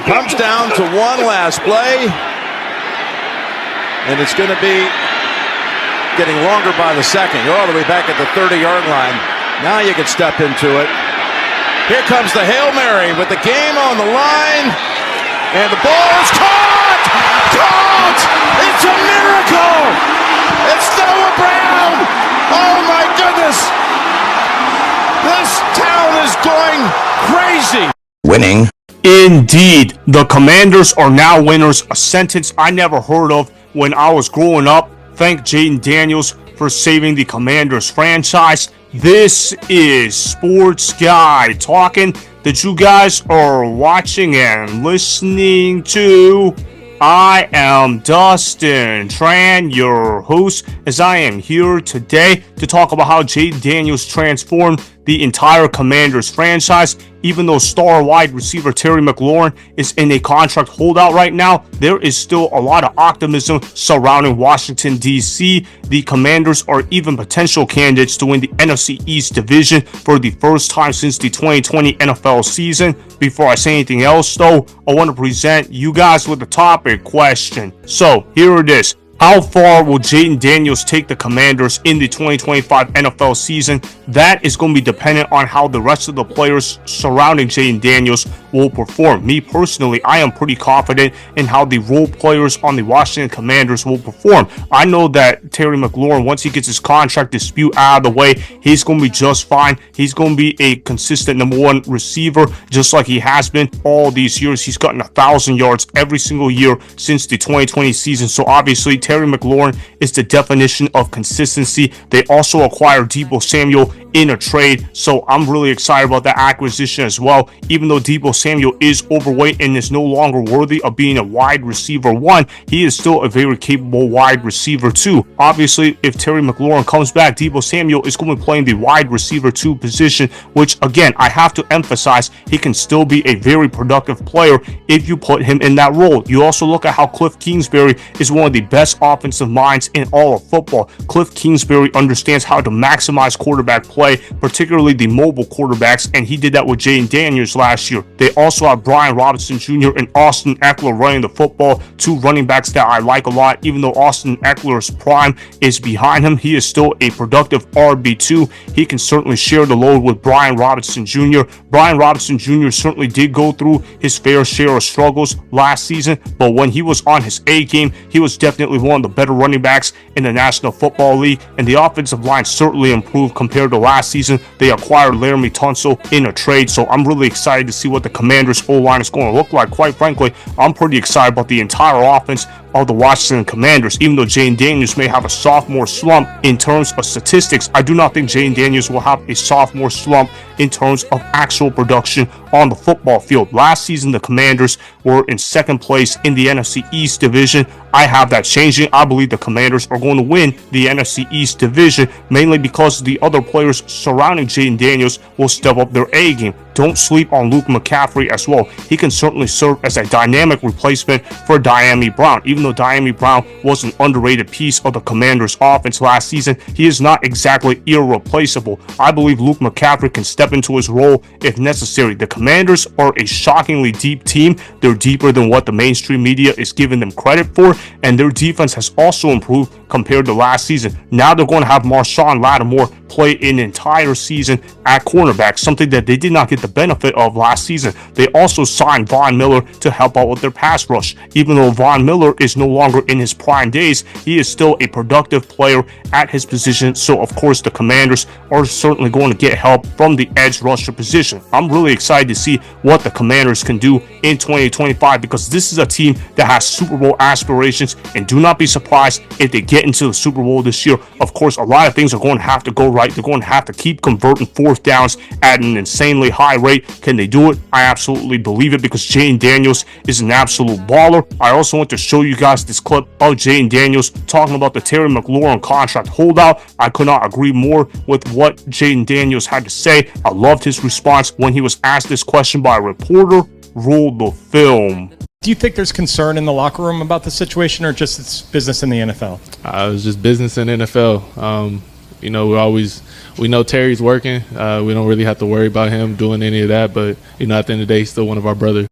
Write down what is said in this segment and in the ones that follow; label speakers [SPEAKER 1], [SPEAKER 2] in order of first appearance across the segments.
[SPEAKER 1] Comes down to one last play. And it's going to be getting longer by the second. You're all the way back at the 30-yard line. Now you can step into it. Here comes the Hail Mary with the game on the line. And the ball is caught! Caught! It's a miracle! It's Noah Brown! Oh my goodness! This town is going crazy!
[SPEAKER 2] Winning.
[SPEAKER 3] Indeed, the Commanders are now winners, a sentence I never heard of when I was growing up. Thank Jayden Daniels for saving the Commanders franchise. This is Sports Guy talking that you guys are watching and listening to. I am Dustin Tran, your host, as I am here today to talk about how Jayden Daniels transformed the entire Commanders franchise. Even though star wide receiver Terry McLaurin is in a contract holdout right now, there is still a lot of optimism surrounding Washington, D.C. The Commanders are even potential candidates to win the NFC East division for the first time since the 2020 NFL season. Before I say anything else, though, I want to present you guys with a topic question. So, here it is. How far will Jayden Daniels take the Commanders in the 2025 NFL season? That is going to be dependent on how the rest of the players surrounding Jayden Daniels will perform. Me personally, I am pretty confident in how the role players on the Washington Commanders will perform. I know that Terry McLaurin, once he gets his contract dispute out of the way, he's going to be just fine. He's going to be a consistent number one receiver, just like he has been all these years. He's gotten 1,000 yards every single year since the 2020 season. So obviously, Terry McLaurin is the definition of consistency. They also acquired Deebo Samuel in a trade, so I'm really excited about that acquisition as well. Even though Deebo Samuel is overweight and is no longer worthy of being a wide receiver one, he is still a very capable wide receiver two. Obviously, if Terry McLaurin comes back, Deebo Samuel is going to be playing the wide receiver two position, which again, I have to emphasize, he can still be a very productive player if you put him in that role. You also look at how Kliff Kingsbury is one of the best offensive minds in all of football. Kliff Kingsbury understands how to maximize quarterback play, particularly the mobile quarterbacks, and he did that with Jayden Daniels last year. They also have Brian Robinson Jr. and Austin Ekeler running the football, two running backs that I like a lot. Even though Austin Eckler's prime is behind him, he is still a productive RB2. He can certainly share the load with Brian Robinson Jr. Brian Robinson Jr. certainly did go through his fair share of struggles last season, but when he was on his A game, he was definitely one of the better running backs in the National Football League, and the offensive line certainly improved compared to last season. They acquired Laremy Tunsil in a trade, so I'm really excited to see what the Commanders' O-line is going to look like. Quite frankly, I'm pretty excited about the entire offense of the Washington Commanders. Even though Jayden Daniels may have a sophomore slump in terms of statistics, I do not think Jayden Daniels will have a sophomore slump in terms of actual production on the football field. Last season, the Commanders were in second place in the NFC East division. I have that changing. I believe the Commanders are going to win the NFC East division, mainly because the other players surrounding Jayden Daniels will step up their A game. Don't sleep on Luke McCaffrey as well. He can certainly serve as a dynamic replacement for Dyami Brown. Even though Dyami Brown was an underrated piece of the Commanders' offense last season, he is not exactly irreplaceable. I believe Luke McCaffrey can step into his role if necessary. The Commanders are a shockingly deep team. They're deeper than what the mainstream media is giving them credit for, and their defense has also improved compared to last season. Now they're going to have Marshon Lattimore play an entire season at cornerback, something that they did not get the benefit of last season. They also signed Von Miller to help out with their pass rush. Even though Von Miller is no longer in his prime days, he is still a productive player at his position, so of course the Commanders are certainly going to get help from the edge rusher position. I'm really excited to see what the Commanders can do in 2025, because this is a team that has Super Bowl aspirations, and do not be surprised if they get into the Super Bowl this year. Of course, a lot of things are going to have to go right. They're going to have to keep converting fourth downs at an insanely high rate. Can they do it? I absolutely believe it, because Jayden Daniels is an absolute baller. I also want to show you guys this clip of Jayden Daniels talking about the Terry McLaurin contract holdout. I could not agree more with what Jayden Daniels had to say. I loved his response when he was asked this question by a reporter. Roll the film.
[SPEAKER 4] Do you think there's concern in the locker room about the situation, or just it's business in the NFL?
[SPEAKER 5] It's just business in the NFL. We know Terry's working. We don't really have to worry about him doing any of that. But, at the end of the day, he's still one of our brothers.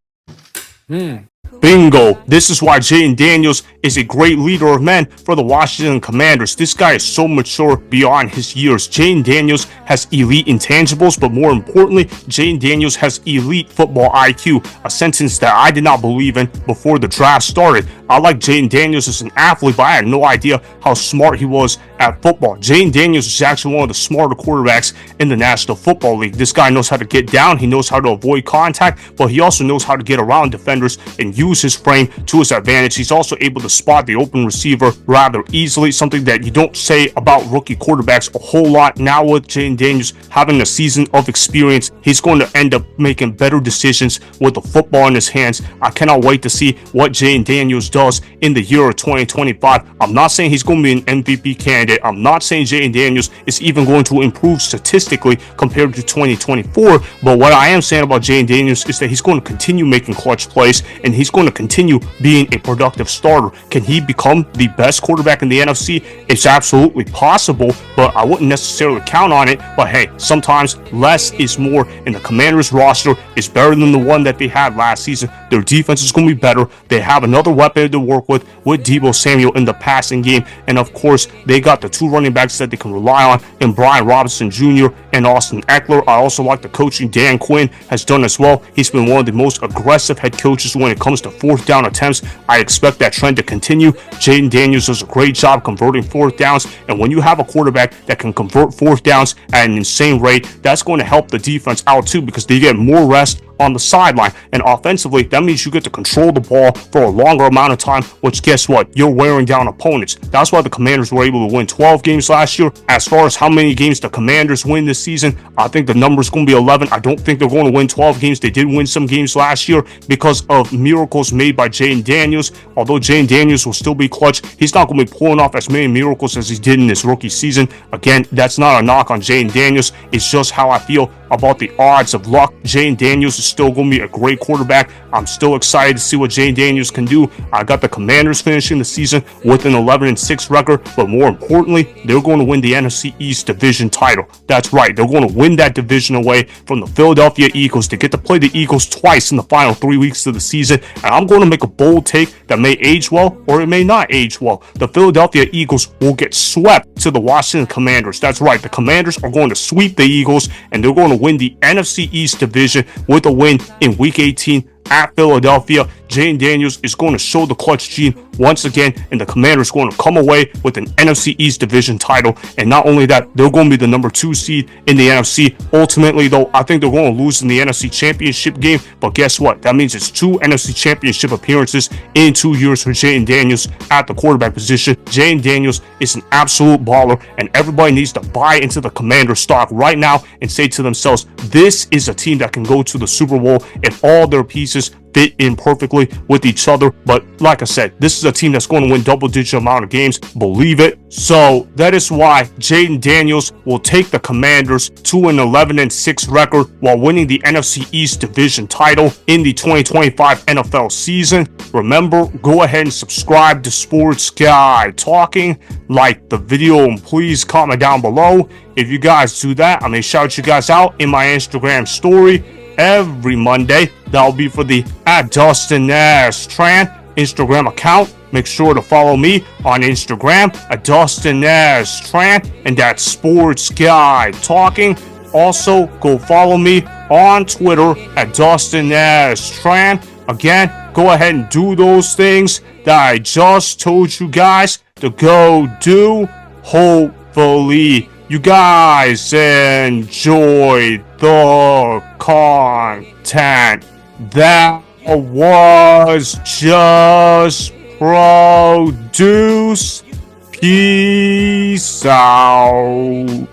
[SPEAKER 3] Bingo. This is why Jayden Daniels is a great leader of men for the Washington Commanders. This guy is so mature beyond his years. Jayden Daniels has elite intangibles, but more importantly, Jayden Daniels has elite football IQ, a sentence that I did not believe in before the draft started. I like Jayden Daniels as an athlete, but I had no idea how smart he was at football. Jayden Daniels is actually one of the smarter quarterbacks in the National Football League. This guy knows how to get down, he knows how to avoid contact, but he also knows how to get around defenders and use his frame to his advantage. He's also able to spot the open receiver rather easily, something that you don't say about rookie quarterbacks a whole lot. Now with Jayden Daniels having a season of experience, he's going to end up making better decisions with the football in his hands. I cannot wait to see what Jayden Daniels does in the year of 2025. I'm not saying he's going to be an MVP candidate. I'm not saying Jayden Daniels is even going to improve statistically compared to 2024, but what I am saying about Jayden Daniels is that he's going to continue making clutch plays and he's going to continue being a productive starter. Can he become the best quarterback in the NFC? It's absolutely possible, but I wouldn't necessarily count on it. But hey, sometimes less is more, and the Commanders roster is better than the one that they had last season. Their defense is going to be better. They have another weapon to work with Deebo Samuel in the passing game, and of course, they got the two running backs that they can rely on in Brian Robinson Jr. and Austin Ekeler. I also like the coaching Dan Quinn has done as well. He's been one of the most aggressive head coaches when it comes to fourth down attempts. I expect that trend to continue. Jayden Daniels does a great job converting fourth downs, and when you have a quarterback that can convert fourth downs at an insane rate, that's going to help the defense out too, because they get more rest on the sideline. And offensively, that means you get to control the ball for a longer amount of time, which guess what? You're wearing down opponents. That's why the Commanders were able to win 12 games last year. As far as how many games the Commanders win this season, I think the number is going to be 11. I don't think they're going to win 12 games. They did win some games last year because of miracles made by Jayden Daniels. Although Jayden Daniels will still be clutch, he's not going to be pulling off as many miracles as he did in his rookie season. Again, that's not a knock on Jayden Daniels. It's just how I feel about the odds of luck. Jayden Daniels is still going to be a great quarterback. I'm still excited to see what Jayden Daniels can do. I got the Commanders finishing the season with an 11-6 record, but more importantly, they're going to win the NFC East division title. That's right, they're going to win that division away from the Philadelphia Eagles. To get to play the Eagles twice in the final 3 weeks of the season, and I'm going to make a bold take that may age well or it may not age well. The Philadelphia Eagles will get swept to the Washington Commanders. That's right, the Commanders are going to sweep the Eagles, and they're going to win the NFC East division with a win in Week 18 at Philadelphia. Jayden Daniels is going to show the clutch gene once again, and the Commanders going to come away with an NFC East division title. And not only that, they're going to be the number 2 seed in the NFC. Ultimately, though, I think they're going to lose in the NFC Championship game. But guess what? That means it's 2 NFC Championship appearances in 2 years for Jayden Daniels at the quarterback position. Jayden Daniels is an absolute baller, and everybody needs to buy into the Commander stock right now and say to themselves, this is a team that can go to the Super Bowl if all their pieces fit in perfectly with each other. But like I said, this is a team that's going to win double-digit amount of games. Believe it. So that is why Jayden Daniels will take the Commanders to an 11-6 record while winning the NFC East division title in the 2025 NFL season. Remember, go ahead and subscribe to Sports Guy Talking, like the video, and please comment down below. If you guys do that, I may shout you guys out in my Instagram story every Monday. That'll be for the @DustinNashTran Instagram account. Make sure to follow me on Instagram @DustinNashTran, and that's Sports Guy Talking. Also, go follow me on Twitter @DustinNashTran. Again, go ahead and do those things that I just told you guys to go do. Hopefully, you guys enjoyed the content that was just produced. Peace out.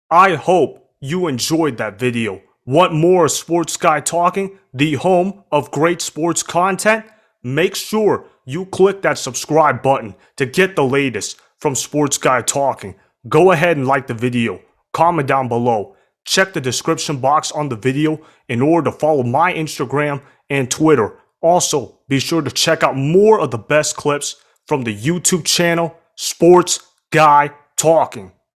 [SPEAKER 3] I hope you enjoyed that video. Want more Sports Guy Talking, the home of great sports content? Make sure you click that subscribe button to get the latest from Sports Guy Talking. Go ahead and like the video, comment down below, check the description box on the video in order to follow my Instagram and Twitter. Also, be sure to check out more of the best clips from the YouTube channel, Sports Guy Talking.